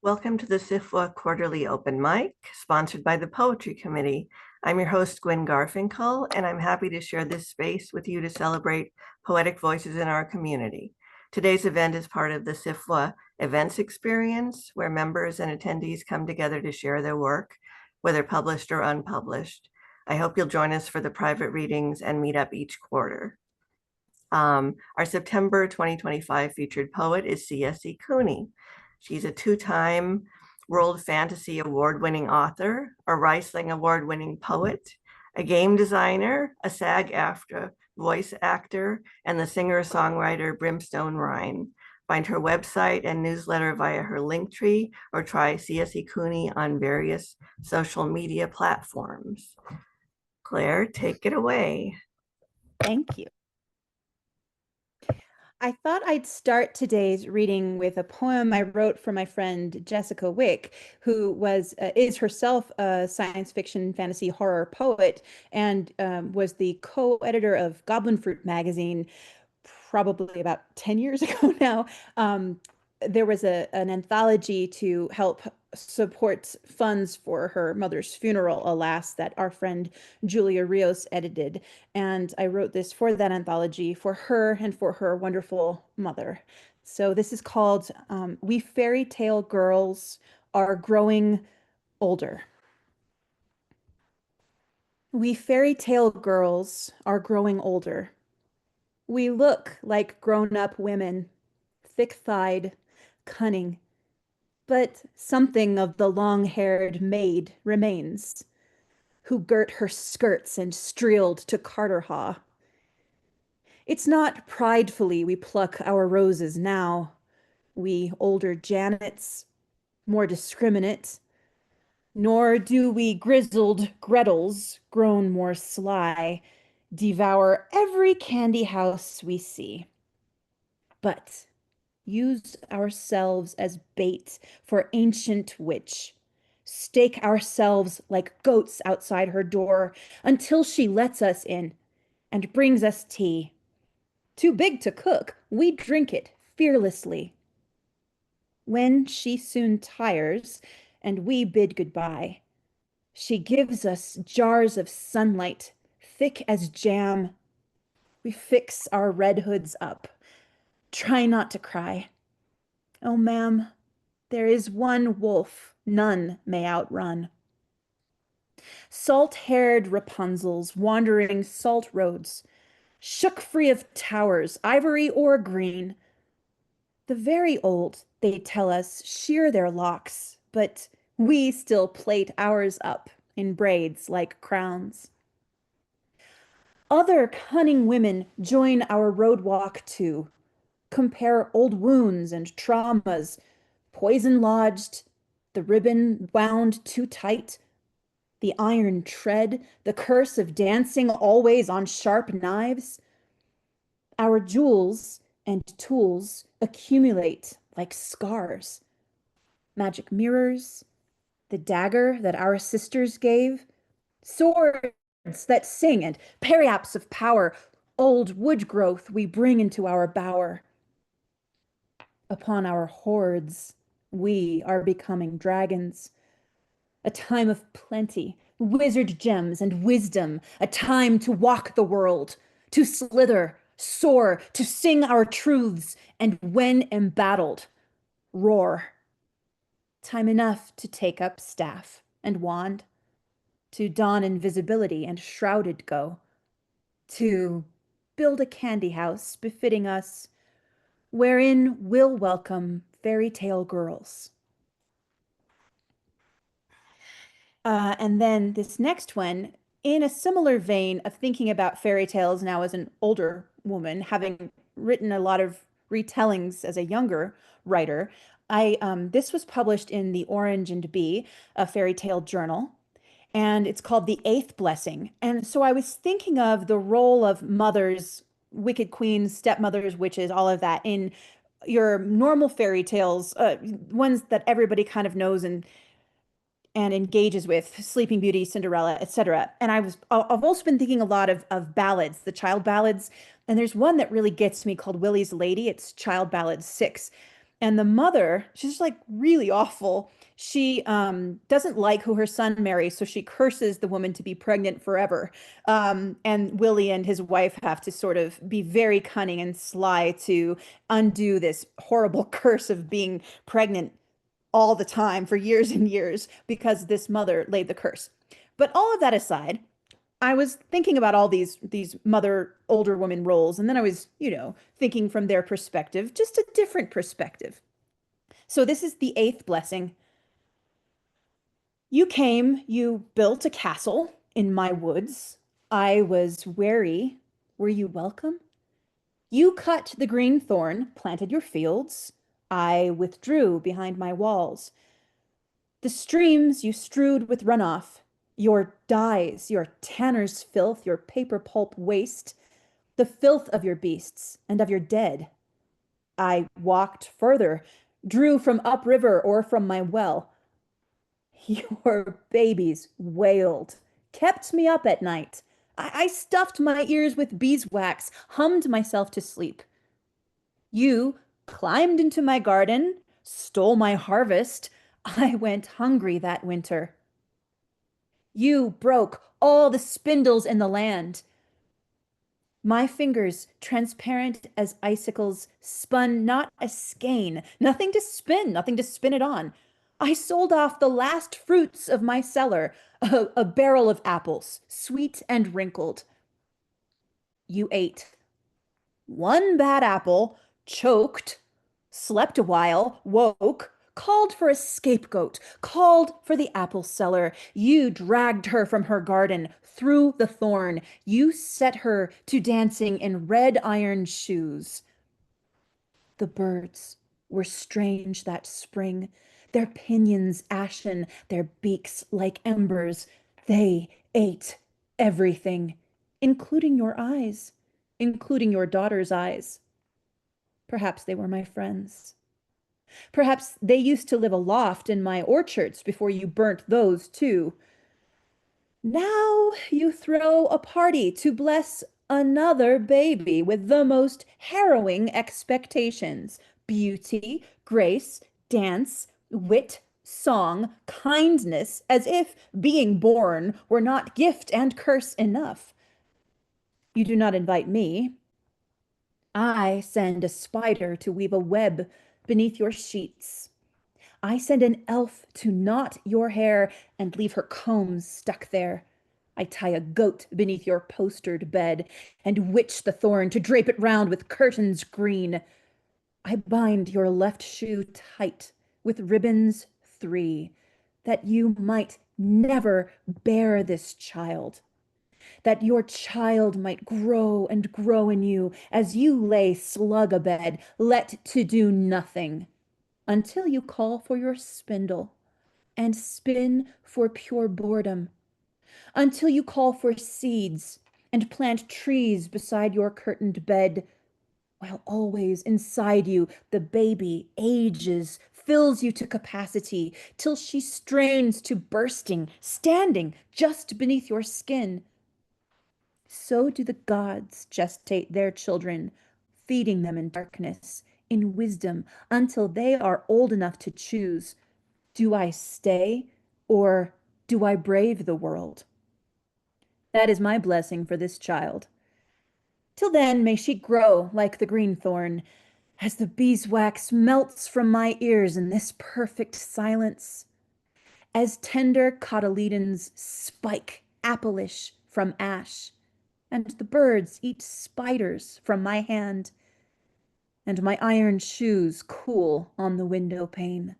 Welcome to the SFWA Quarterly Open Mic, sponsored by the Poetry Committee. I'm your host, Gwynne Garfinkle, and I'm happy to share this space with you to celebrate poetic voices in our community. Today's event is part of the SFWA Events Experience, where members and attendees come together to share their work, whether published or unpublished. I hope you'll join us for the private readings and meet up each quarter. Our September 2025 featured poet is C.S.E. Cooney. She's a two-time World Fantasy Award-winning author, a Riesling Award-winning poet, a game designer, a SAG-AFTRA voice actor, and the singer-songwriter Brimstone Rhine. Find her website and newsletter via her Linktree or try C.S.E. Cooney on various social media platforms. Claire, take it away. Thank you. I thought I'd start today's reading with a poem I wrote for my friend Jessica Wick, who is herself a science fiction fantasy horror poet and was the co-editor of Goblin Fruit magazine probably about 10 years ago now. There was an anthology to help support funds for her mother's funeral, alas, that our friend Julia Rios edited. And I wrote this for that anthology for her and for her wonderful mother. So this is called We Fairy Tale Girls Are Growing Older. We fairy tale girls are growing older. We look like grown-up women, thick-thighed, cunning, but something of the long-haired maid remains, who girt her skirts and streeled to Carterhaugh. It's not pridefully we pluck our roses now, we older Janets, more discriminate, nor do we grizzled Gretels, grown more sly, devour every candy house we see. But use ourselves as bait for ancient witch, stake ourselves like goats outside her door until she lets us in and brings us tea. Too big to cook, we drink it fearlessly. When she soon tires and we bid goodbye, she gives us jars of sunlight, thick as jam. We fix our red hoods up. Try not to cry. Oh, ma'am, there is one wolf none may outrun. Salt-haired Rapunzels wandering salt roads, shook free of towers, ivory or green. The very old, they tell us, shear their locks, but we still plait ours up in braids like crowns. Other cunning women join our road walk too, compare old wounds and traumas, poison lodged, the ribbon wound too tight, the iron tread, the curse of dancing always on sharp knives. Our jewels and tools accumulate like scars. Magic mirrors, the dagger that our sisters gave, swords that sing and periaps of power, old wood growth we bring into our bower. Upon our hoards, we are becoming dragons. A time of plenty, wizard gems and wisdom, a time to walk the world, to slither, soar, to sing our truths, and when embattled, roar. Time enough to take up staff and wand, to don invisibility and shrouded go, to build a candy house befitting us, wherein we'll welcome fairy tale girls. And then this next one, in a similar vein of thinking about fairy tales now as an older woman, having written a lot of retellings as a younger writer, this was published in the Orange and Bee, a fairy tale journal, and it's called The Eighth Blessing. And so I was thinking of the role of mothers, wicked queens, stepmothers, witches, all of that in your normal fairy tales, ones that everybody kind of knows and engages with, Sleeping Beauty, Cinderella, etc. And I've also been thinking a lot of ballads, the child ballads. And there's one that really gets me called Willie's Lady. It's Child Ballad 6. And the mother, she's just like really awful. She doesn't like who her son marries, so she curses the woman to be pregnant forever. And Willie and his wife have to sort of be very cunning and sly to undo this horrible curse of being pregnant all the time for years and years because this mother laid the curse. But all of that aside, I was thinking about all these mother older woman roles, and then I was, thinking from their perspective, just a different perspective. So this is the eighth blessing. You came, you built a castle in my woods. I was wary. Were you welcome? You cut the green thorn, planted your fields. I withdrew behind my walls. The streams you strewed with runoff, your dyes, your tanner's filth, your paper pulp waste, the filth of your beasts and of your dead. I walked further, drew from upriver or from my well. Your babies wailed, kept me up at night. I stuffed my ears with beeswax, hummed myself to sleep. You climbed into my garden, stole my harvest. I went hungry that winter. You broke all the spindles in the land. My fingers, transparent as icicles, spun not a skein, nothing to spin, nothing to spin it on. I sold off the last fruits of my cellar, a barrel of apples, sweet and wrinkled. You ate one bad apple, choked, slept a while, woke, called for a scapegoat, called for the apple seller. You dragged her from her garden through the thorn. You set her to dancing in red iron shoes. The birds were strange that spring, their pinions ashen, their beaks like embers. They ate everything, including your eyes, including your daughter's eyes. Perhaps they were my friends. Perhaps they used to live aloft in my orchards before you burnt those too. Now you throw a party to bless another baby with the most harrowing expectations: beauty, grace, dance, wit, song, kindness, as if being born were not gift and curse enough. You do not invite me. I send a spider to weave a web beneath your sheets. I send an elf to knot your hair and leave her combs stuck there. I tie a goat beneath your postered bed and witch the thorn to drape it round with curtains green. I bind your left shoe tight with ribbons 3, that you might never bear this child, that your child might grow and grow in you as you lay slug abed, let to do nothing, until you call for your spindle and spin for pure boredom, until you call for seeds and plant trees beside your curtained bed, while always inside you the baby ages, fills you to capacity, till she strains to bursting, standing just beneath your skin. So do the gods gestate their children, feeding them in darkness, in wisdom, until they are old enough to choose. Do I stay, or do I brave the world? That is my blessing for this child. Till then may she grow like the green thorn, as the beeswax melts from my ears in this perfect silence, as tender cotyledons spike appleish from ash, and the birds eat spiders from my hand, and my iron shoes cool on the window pane.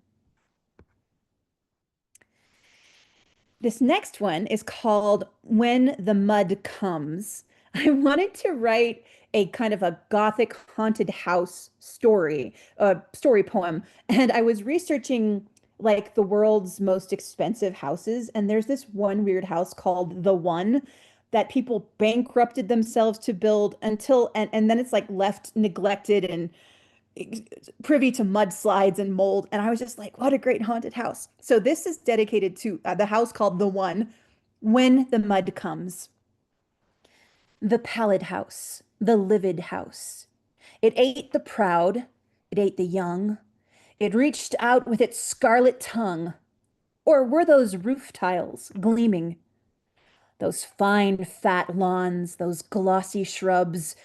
This next one is called When the Mud Comes. I wanted to write a kind of a gothic haunted house story, a story poem, and I was researching like the world's most expensive houses, and there's this one weird house called The One that people bankrupted themselves to build until and then it's like left neglected and privy to mudslides and mold. And I was just like, what a great haunted house. So this is dedicated to the house called The One, When the Mud Comes. The pallid house, the livid house. It ate the proud, it ate the young, It reached out with its scarlet tongue. Or were those roof tiles gleaming? Those fine, fat lawns, those glossy shrubs,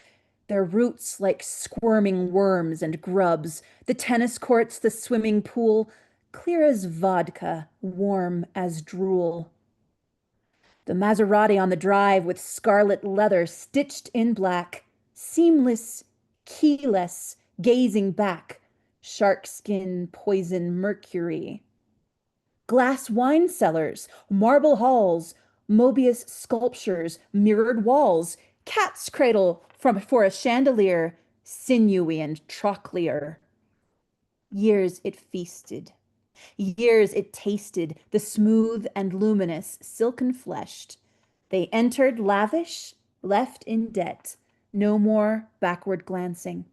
their roots like squirming worms and grubs, the tennis courts, the swimming pool, clear as vodka, warm as drool. The Maserati on the drive with scarlet leather stitched in black, seamless, keyless, gazing back, sharkskin, poison, mercury. Glass wine cellars, marble halls, Mobius sculptures, mirrored walls, cat's cradle for a chandelier, sinewy and trochlear. Years it feasted, years it tasted, the smooth and luminous, silken fleshed. They entered lavish, left in debt, no more backward glancing.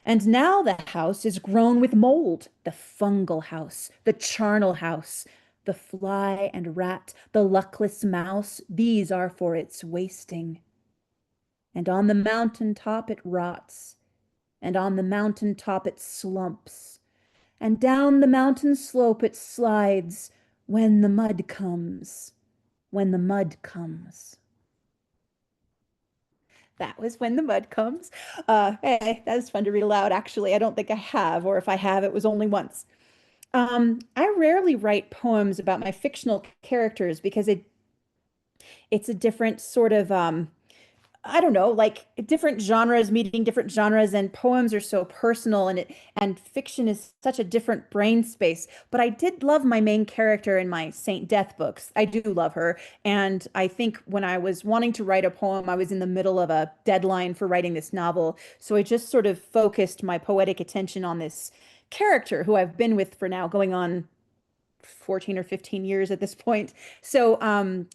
And now the house is grown with mold, the fungal house, the charnel house, the fly and rat, the luckless mouse, these are for its wasting. And on the mountain top it rots, and on the mountain top it slumps, and down the mountain slope it slides when the mud comes, when the mud comes. That was When the Mud Comes. Hey, that was fun to read aloud. Actually, I don't think I have, or if I have, it was only once. I rarely write poems about my fictional characters because it's a different sort of I don't know, like different genres meeting different genres, and poems are so personal, and fiction is such a different brain space. But I did love my main character in my Saint Death books. I do love her. And I think when I was wanting to write a poem, I was in the middle of a deadline for writing this novel. So I just sort of focused my poetic attention on this character who I've been with for now going on 14 or 15 years at this point. And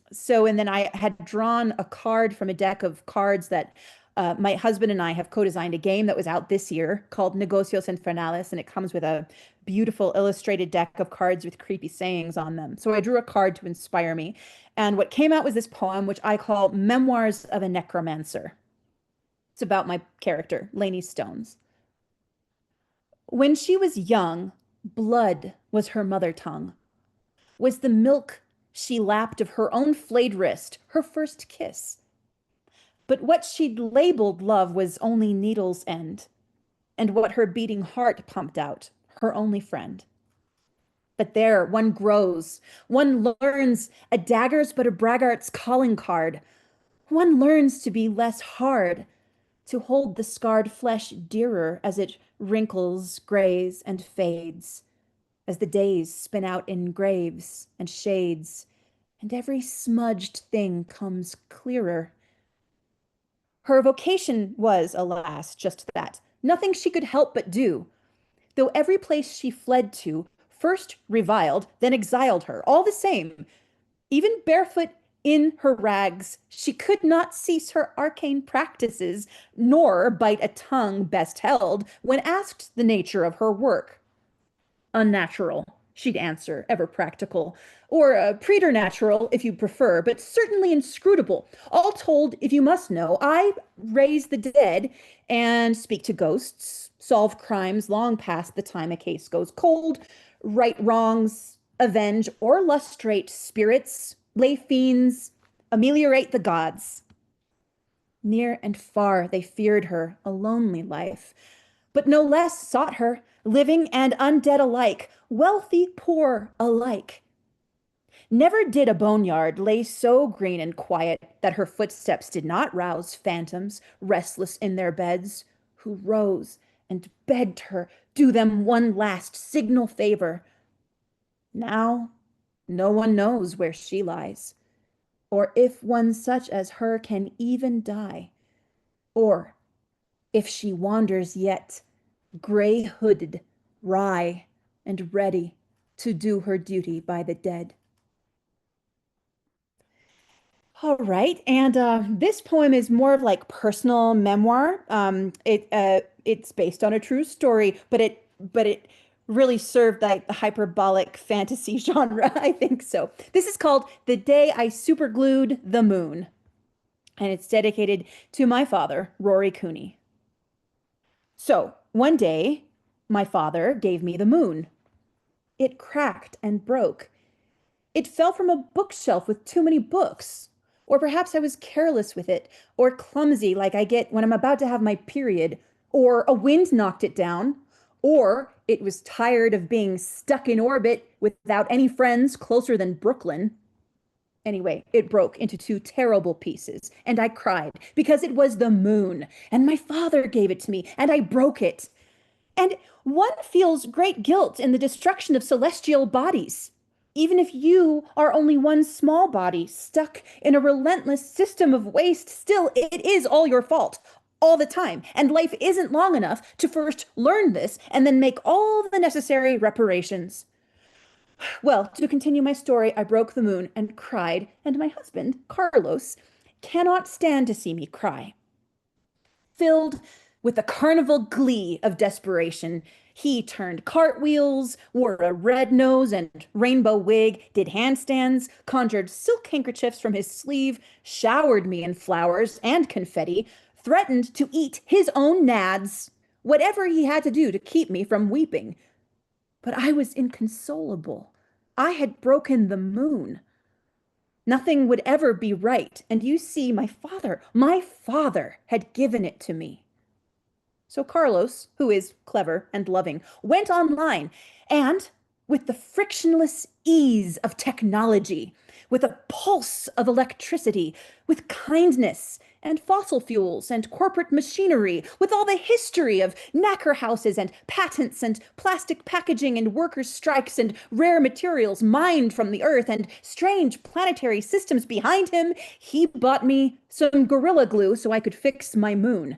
then I had drawn a card from a deck of cards that my husband and I have co-designed a game that was out this year called Negocios Infernales, and it comes with a beautiful illustrated deck of cards with creepy sayings on them. So I drew a card to inspire me. And what came out was this poem, which I call Memoirs of a Necromancer. It's about my character, Lainey Stones. When she was young, blood was her mother tongue, was the milk she lapped of her own flayed wrist, her first kiss. But what she'd labeled love was only needle's end, and what her beating heart pumped out, her only friend. But there one grows, one learns a dagger's but a braggart's calling card. One learns to be less hard, to hold the scarred flesh dearer as it wrinkles, grays, and fades, as the days spin out in graves and shades, and every smudged thing comes clearer. Her vocation was, alas, just that, nothing she could help but do, though every place she fled to first reviled, then exiled her, all the same. Even barefoot in her rags, she could not cease her arcane practices, nor bite a tongue best held when asked the nature of her work. Unnatural, she'd answer, ever practical, or preternatural, if you prefer, but certainly inscrutable. All told, if you must know, I raise the dead and speak to ghosts, solve crimes long past the time a case goes cold, right wrongs, avenge or lustrate spirits, lay fiends, ameliorate the gods. Near and far they feared her, a lonely life, but no less sought her, living and undead alike, wealthy, poor alike. Never did a boneyard lay so green and quiet that her footsteps did not rouse phantoms restless in their beds, who rose and begged her do them one last signal favor. Now no one knows where she lies, or if one such as her can even die, or if she wanders yet, gray-hooded, wry, and ready to do her duty by the dead. All right, and this poem is more of like personal memoir. It's based on a true story, but it really served like the hyperbolic fantasy genre, I think so. This is called The Day I Superglued the Moon, and it's dedicated to my father, Rory Cooney. So one day, My father gave me the moon. It cracked and broke. It fell from a bookshelf with too many books. Or perhaps I was careless with it, or clumsy like I get when I'm about to have my period, or a wind knocked it down, or it was tired of being stuck in orbit without any friends closer than Brooklyn. Anyway, it broke into two terrible pieces, and I cried because it was the moon, and my father gave it to me, and I broke it. And one feels great guilt in the destruction of celestial bodies, even if you are only one small body stuck in a relentless system of waste. Still, it is all your fault all the time, and life isn't long enough to first learn this and then make all the necessary reparations. Well, to continue my story, I broke the moon and cried, and my husband, Carlos, cannot stand to see me cry. Filled with the carnival glee of desperation, he turned cartwheels, wore a red nose and rainbow wig, did handstands, conjured silk handkerchiefs from his sleeve, showered me in flowers and confetti, threatened to eat his own nads, whatever he had to do to keep me from weeping. But I was inconsolable. I had broken the moon. Nothing would ever be right. And you see, my father had given it to me. So Carlos, who is clever and loving, went online and, with the frictionless ease of technology, with a pulse of electricity, with kindness and fossil fuels and corporate machinery, with all the history of knacker houses and patents and plastic packaging and workers' strikes and rare materials mined from the earth and strange planetary systems behind him, he bought me some Gorilla Glue so I could fix my moon.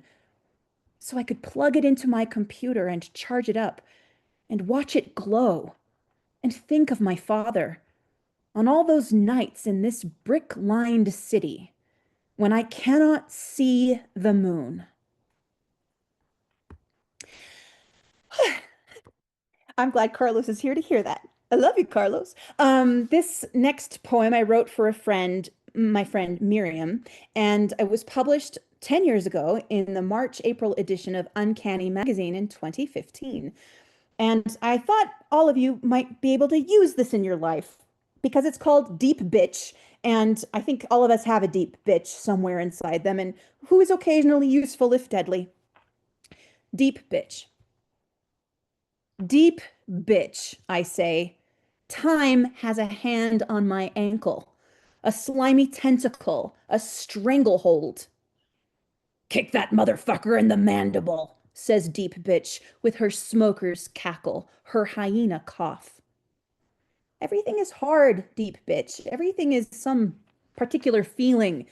So I could plug it into my computer and charge it up and watch it glow and think of my father on all those nights in this brick-lined city when I cannot see the moon. I'm glad Carlos is here to hear that. I love you, Carlos. This next poem I wrote for a friend, my friend Miriam, and it was published 10 years ago in the March-April edition of Uncanny Magazine in 2015. And I thought all of you might be able to use this in your life because it's called Deep Bitch. And I think all of us have a deep bitch somewhere inside them, and who is occasionally useful if deadly. Deep Bitch. Deep bitch, I say. Time has a hand on my ankle, a slimy tentacle, a stranglehold. Kick that motherfucker in the mandible, says Deep Bitch with her smoker's cackle, her hyena cough. Everything is hard, Deep Bitch. Everything is some particular feeling.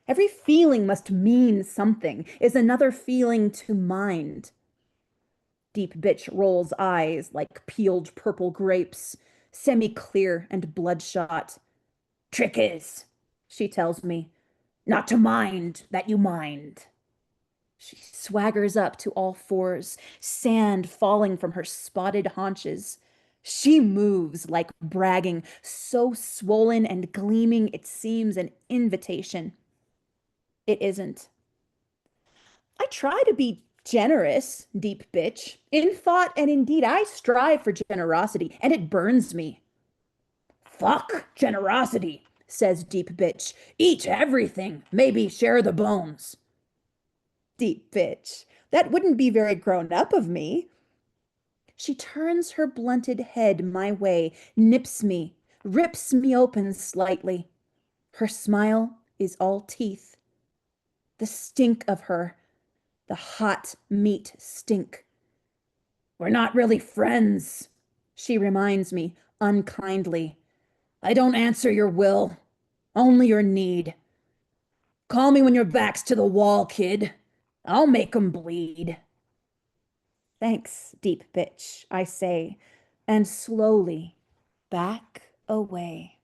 Every feeling must mean something, is another feeling to mind. Deep Bitch rolls eyes like peeled purple grapes, semi-clear and bloodshot. Trick is, she tells me, not to mind that you mind. She swaggers up to all fours, sand falling from her spotted haunches. She moves like bragging, so swollen and gleaming it seems an invitation. It isn't. I try to be generous, Deep Bitch. In thought and in deed, I strive for generosity, and it burns me. Fuck generosity, says Deep Bitch. Eat everything, maybe share the bones. Deep Bitch, that wouldn't be very grown up of me. She turns her blunted head my way, nips me, rips me open slightly. Her smile is all teeth. The stink of her, the hot meat stink. We're not really friends, she reminds me unkindly. I don't answer your will, only your need. Call me when your back's to the wall, kid. I'll make 'em bleed. Thanks, Deep Bitch, I say, and slowly back away.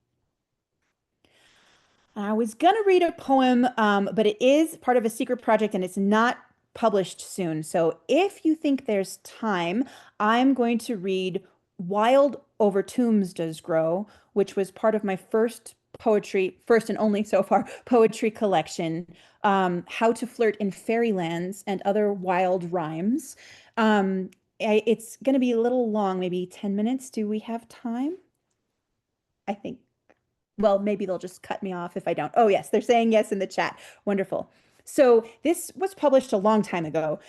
I was gonna read a poem, but it is part of a secret project and it's not published soon. So if you think there's time, I'm going to read Wild Over Tombs Does Grow, which was part of my first and only so far, poetry collection, How to Flirt in Fairylands and Other Wild Rhymes. It's going to be a little long, maybe 10 minutes. Do we have time? I think. Well, maybe they'll just cut me off if I don't. Oh, yes, they're saying yes in the chat. Wonderful. So this was published a long time ago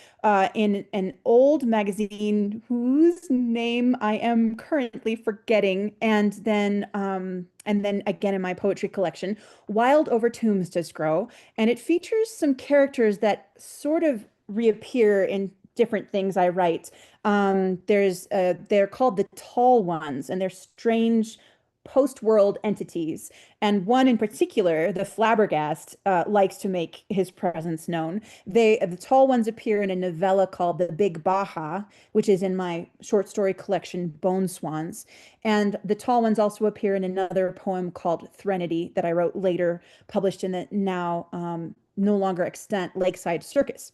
in an old magazine whose name I am currently forgetting, and then again in my poetry collection. Wild Over Tombs Does Grow, and it features some characters that sort of reappear in different things I write. They're called the Tall Ones, and they're strange post-world entities. And one in particular, the Flabbergast, likes to make his presence known. The Tall Ones appear in a novella called The Big Baja, which is in my short story collection, Bone Swans. And the Tall Ones also appear in another poem called Threnody that I wrote later, published in the now no longer extant Lakeside Circus.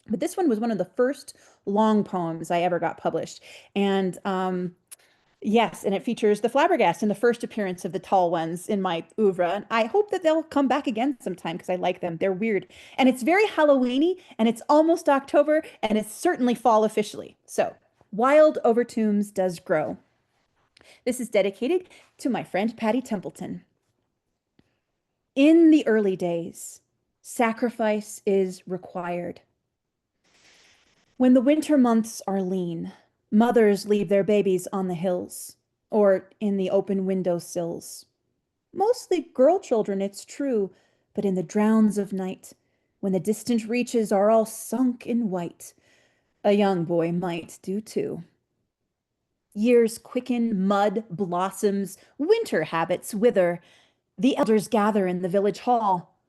But this one was one of the first long poems I ever got published. And yes, and it features the Flabbergast in the first appearance of the Tall Ones in my oeuvre. I hope that they'll come back again sometime because I like them. They're weird. And it's very Halloweeny, and it's almost October, and it's certainly fall officially. So, Wild Over Tombs Does Grow. This is dedicated to my friend Patty Templeton. In the early days, sacrifice is required. When the winter months are lean, mothers leave their babies on the hills or in the open window sills. Mostly girl children, it's true, but in the drowns of night, when the distant reaches are all sunk in white, a young boy might do too. Years quicken, mud blossoms, winter habits wither. The elders gather in the village hall.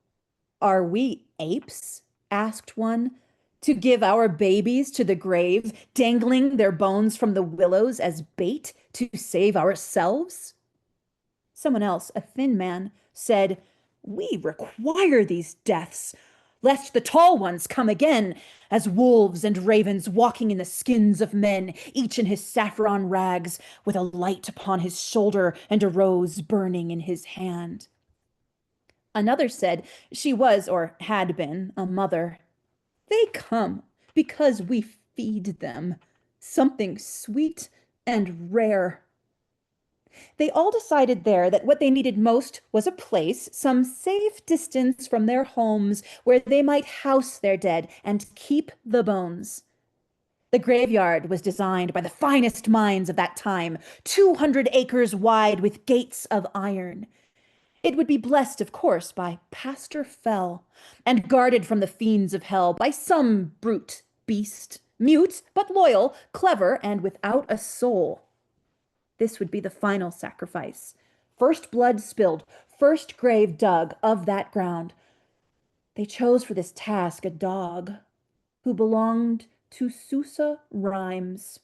Are we apes? Asked one. To give our babies to the grave, dangling their bones from the willows as bait to save ourselves? Someone else, a thin man, said, We require these deaths, lest the tall ones come again, as wolves and ravens walking in the skins of men, each in his saffron rags, with a light upon his shoulder and a rose burning in his hand. Another said she was, or had been, a mother. They come because we feed them something sweet and rare. They all decided there that what they needed most was a place, some safe distance from their homes, where they might house their dead and keep the bones. The graveyard was designed by the finest minds of that time, 200 acres wide with gates of iron. It would be blessed, of course, by Pastor Fell, and guarded from the fiends of hell by some brute beast, mute but loyal, clever, and without a soul. This would be the final sacrifice. First blood spilled, first grave dug of that ground. They chose for this task a dog who belonged to Susa Rhymes.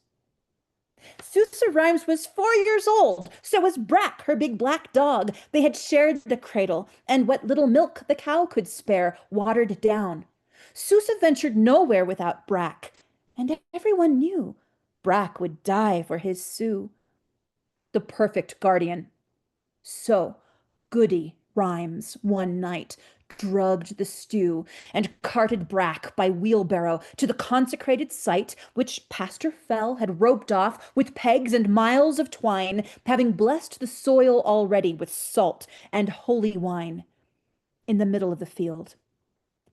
Susa Rhymes was 4 years old. So was Brack, her big black dog. They had shared the cradle, and what little milk the cow could spare watered down. Susa ventured nowhere without Brack, and everyone knew Brack would die for his Sue. The perfect guardian. So Goody Rhymes one night drugged the stew and carted Brack by wheelbarrow to the consecrated site which Pastor Fell had roped off with pegs and miles of twine, having blessed the soil already with salt and holy wine. In the middle of the field,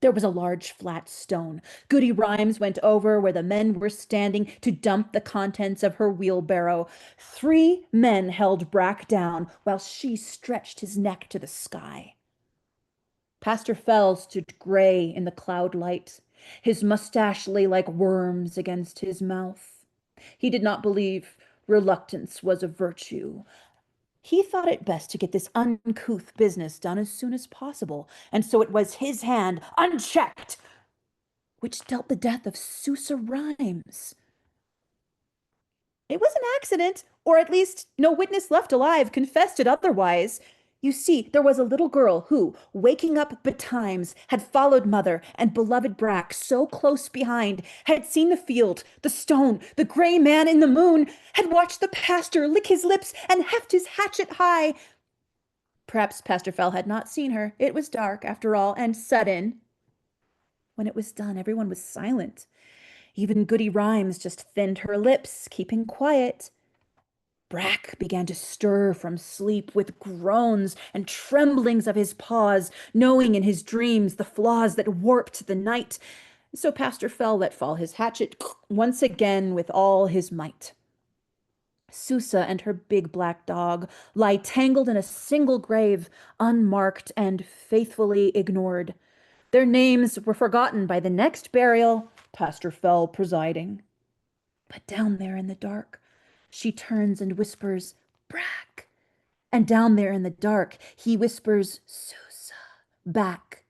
there was a large flat stone. Goody Rhymes went over where the men were standing to dump the contents of her wheelbarrow. 3 men held Brack down while she stretched his neck to the sky. Pastor Fell stood gray in the cloud light. His mustache lay like worms against his mouth. He did not believe reluctance was a virtue. He thought it best to get this uncouth business done as soon as possible, and so it was his hand, unchecked, which dealt the death of Susa Rhymes. It was an accident, or at least no witness left alive confessed it otherwise. You see, there was a little girl who, waking up betimes, had followed mother and beloved Brack so close behind, had seen the field, the stone, the gray man in the moon, had watched the pastor lick his lips and heft his hatchet high. Perhaps Pastor Fell had not seen her. It was dark, after all, and sudden. When it was done, everyone was silent. Even Goody Rhymes just thinned her lips, keeping quiet. Brack began to stir from sleep with groans and tremblings of his paws, knowing in his dreams the flaws that warped the night. So Pastor Fell let fall his hatchet once again with all his might. Susa and her big black dog lie tangled in a single grave, unmarked and faithfully ignored. Their names were forgotten by the next burial, Pastor Fell presiding. But down there in the dark, she turns and whispers, Brack. And down there in the dark, he whispers, Susa, back.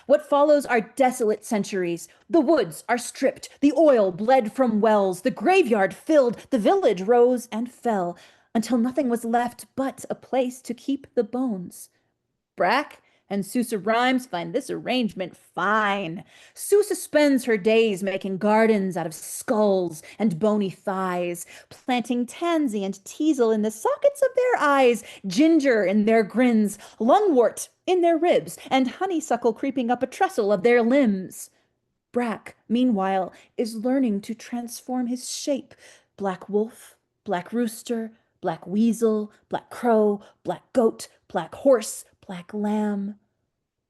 What follows are desolate centuries. The woods are stripped, the oil bled from wells, the graveyard filled, the village rose and fell, until nothing was left but a place to keep the bones. Brack and Susa Rhymes find this arrangement fine. Susa spends her days making gardens out of skulls and bony thighs, planting tansy and teasel in the sockets of their eyes, ginger in their grins, lungwort in their ribs, and honeysuckle creeping up a trestle of their limbs. Brack, meanwhile, is learning to transform his shape. Black wolf, black rooster, black weasel, black crow, black goat, black horse, black lamb.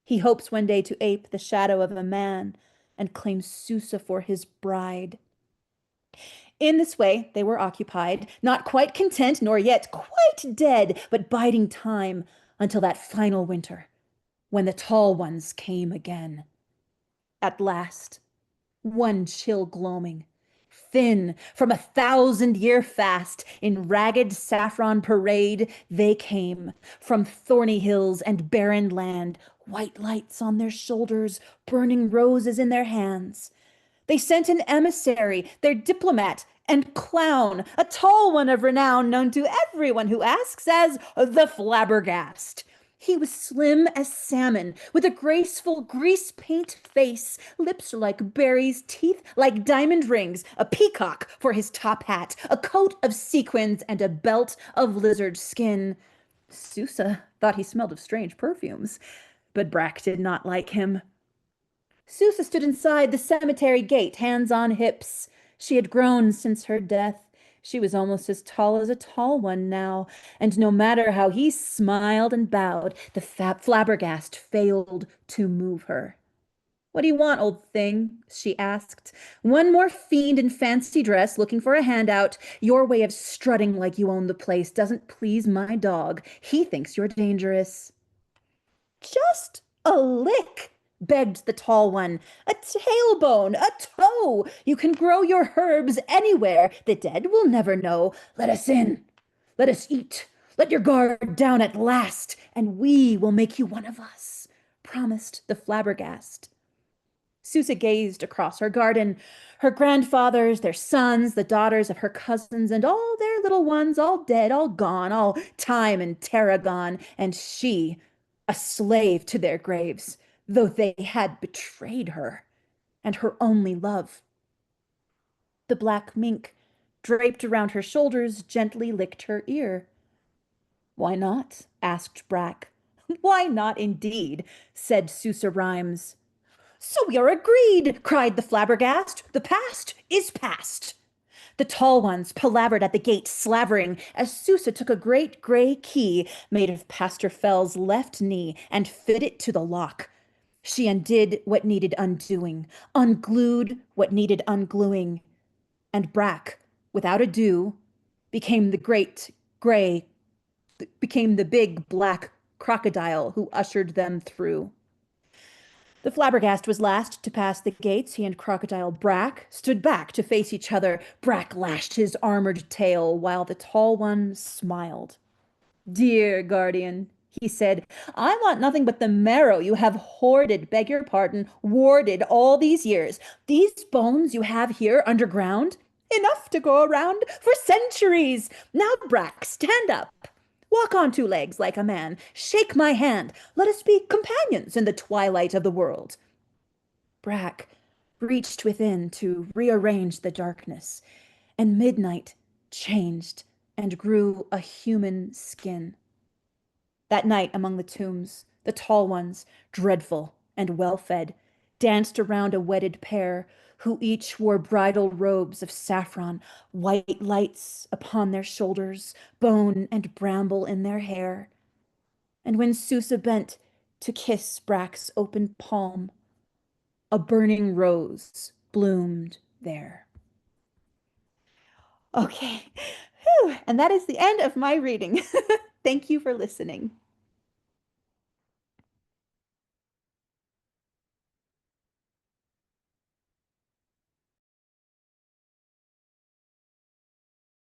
He hopes one day to ape the shadow of a man and claim Susa for his bride. In this way they were occupied, not quite content nor yet quite dead, but biding time until that final winter, when the tall ones came again. At last, one chill gloaming, thin from 1,000-year fast, in ragged saffron parade, they came from thorny hills and barren land, white lights on their shoulders, burning roses in their hands. They sent an emissary, their diplomat and clown, a tall one of renown, known to everyone who asks as the Flabbergast. He was slim as salmon, with a graceful grease paint face, lips like berries, teeth like diamond rings, a peacock for his top hat, a coat of sequins, and a belt of lizard skin. Susa thought he smelled of strange perfumes, but Brack did not like him. Susa stood inside the cemetery gate, hands on hips. She had grown since her death. She was almost as tall as a tall one now, and no matter how he smiled and bowed, the Flabbergast failed to move her. What do you want, old thing? She asked. One more fiend in fancy dress looking for a handout. Your way of strutting like you own the place doesn't please my dog. He thinks you're dangerous. Just a lick, begged the tall one. A tailbone, a toe. You can grow your herbs anywhere. The dead will never know. Let us in. Let us eat. Let your guard down at last, and we will make you one of us, promised the Flabbergast. Susa gazed across her garden. Her grandfathers, their sons, the daughters of her cousins, and all their little ones, all dead, all gone, all time and terror gone, and she, a slave to their graves, though they had betrayed her, and her only love. The black mink, draped around her shoulders, gently licked her ear. Why not? Asked Brack. Why not, indeed, said Susa Rhymes. So we are agreed, cried the Flabbergast. The past is past. The tall ones palavered at the gate, slavering, as Susa took a great gray key made of Pastor Fell's left knee and fit it to the lock. She undid what needed undoing, unglued what needed ungluing, and Brack, without ado, became the big black crocodile who ushered them through. The Flabbergast was last to pass the gates. He and Crocodile Brack stood back to face each other. Brack lashed his armored tail while the tall one smiled. Dear guardian, he said, I want nothing but the marrow you have hoarded, beg your pardon, warded all these years. These bones you have here underground, enough to go around for centuries. Now, Brack, stand up. Walk on two legs like a man. Shake my hand. Let us be companions in the twilight of the world. Brack reached within to rearrange the darkness, and midnight changed and grew a human skin. That night among the tombs, the tall ones, dreadful and well-fed, danced around a wedded pair who each wore bridal robes of saffron, white lights upon their shoulders, bone and bramble in their hair. And when Susa bent to kiss Brack's open palm, a burning rose bloomed there. Okay, whew. And that is the end of my reading. Thank you for listening.